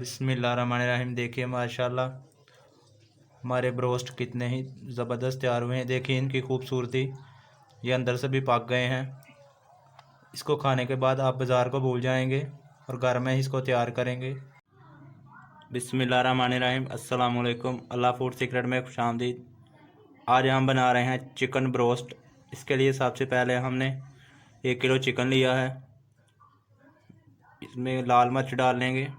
बिस्मिल्लाहिर्रहमानिर्रहीम। देखिए माशाल्लाह हमारे ब्रोस्ट कितने ही ज़बरदस्त तैयार हुए हैं। देखिए इनकी खूबसूरती, ये अंदर से भी पक गए हैं। इसको खाने के बाद आप बाज़ार को भूल जाएंगे और घर में ही इसको तैयार करेंगे। बिस्मिल्लाहिर्रहमानिर्रहीम। अस्सलाम वालेकुम। अल्लाह फूड सीक्रेट में खुशामदीद। आज हम बना रहे हैं चिकन ब्रोस्ट। इसके लिए सबसे पहले हमने 1 किलो चिकन लिया है। इसमें लाल मिर्च डाल लेंगे,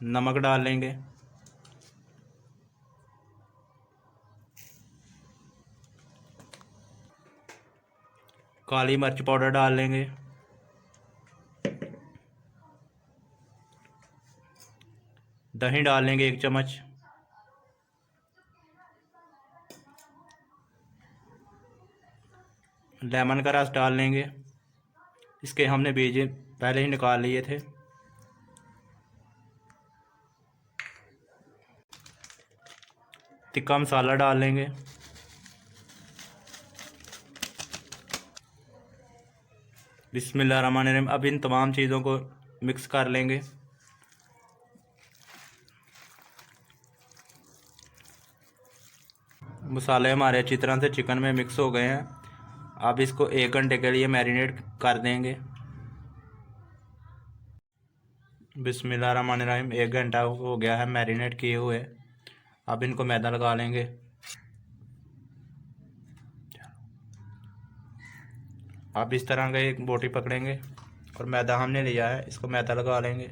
नमक डाल लेंगे, काली मिर्च पाउडर डाल लेंगे, दही डाल लेंगे 1 चम्मच, लेमन का रस डाल लेंगे। इसके हमने बीज पहले ही निकाल लिए थे। तिक्का मसाला डाल लेंगे, बिस्मिल्लाहिर्रहमानिर्रहीम। अब इन तमाम चीज़ों को मिक्स कर लेंगे। मसाले हमारे अच्छी तरह से चिकन में मिक्स हो गए हैं। अब इसको 1 घंटे के लिए मैरिनेट कर देंगे। बिस्मिल्लाहिर्रहमानिर्रहीम। 1 घंटा हो गया है मैरिनेट किए हुए। अब इनको मैदा लगा लेंगे। आप इस तरह का एक बोटी पकड़ेंगे और मैदा हमने लिया है, इसको मैदा लगा लेंगे।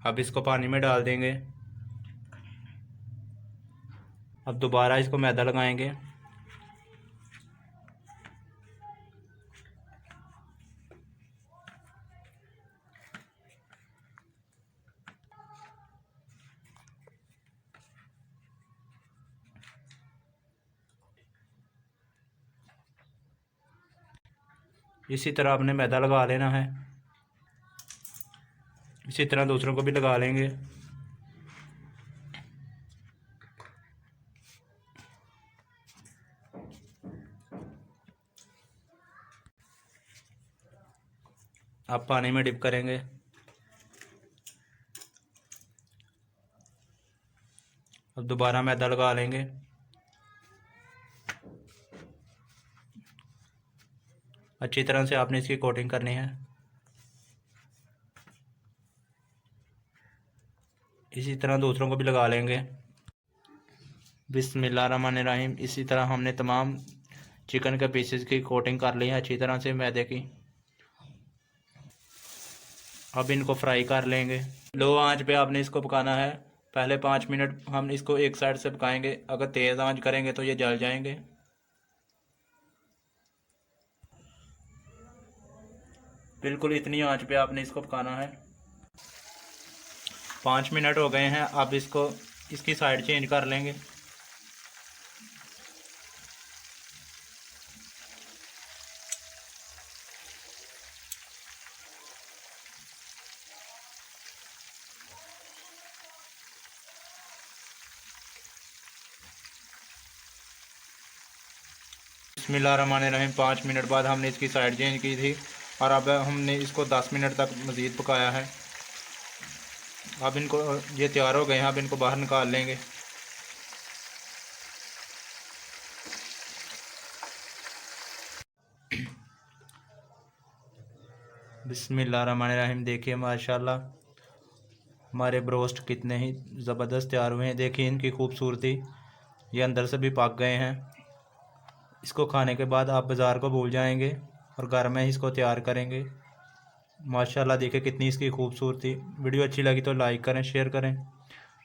अब इसको पानी में डाल देंगे। अब दोबारा इसको मैदा लगाएंगे। इसी तरह आपने मैदा लगा लेना है। इसी तरह दूसरों को भी लगा लेंगे। अब पानी में डिप करेंगे। अब दोबारा मैदा लगा लेंगे। अच्छी तरह से आपने इसकी कोटिंग करनी है। इसी तरह दूसरों को भी लगा लेंगे। बिस्मिल्लाहिर्रहमानिर्रहीम। इसी तरह हमने तमाम चिकन के पीसेस की कोटिंग कर ली है अच्छी तरह से मैदे की। अब इनको फ्राई कर लेंगे। लो आंच पे आपने इसको पकाना है। पहले 5 मिनट हम इसको एक साइड से पकाएंगे। अगर तेज़ आंच करेंगे तो ये जल जाएंगे। बिल्कुल इतनी आंच पे आपने इसको पकाना है। 5 मिनट हो गए हैं। अब इसको इसकी साइड चेंज कर लेंगे। बिस्मिल्लाहिर्रहमानिर्रहीम। 5 मिनट बाद हमने इसकी साइड चेंज की थी और अब हमने इसको 10 मिनट तक मज़ीद पकाया है। अब इनको ये तैयार हो गए हैं। अब इनको बाहर निकाल लेंगे। बिस्मिल्लाहिर्रहमानिर्रहीम। देखिए माशाल्लाह हमारे ब्रोस्ट कितने ही ज़बरदस्त तैयार हुए हैं। देखिए इनकी खूबसूरती, ये अंदर से भी पक गए हैं। इसको खाने के बाद आप बाज़ार को भूल जाएंगे और घर में ही इसको तैयार करेंगे। माशाल्लाह देखिए कितनी इसकी खूबसूरती। वीडियो अच्छी लगी तो लाइक करें, शेयर करें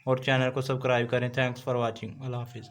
और चैनल को सब्सक्राइब करें। Thanks for watching. अल्लाह हाफिज़।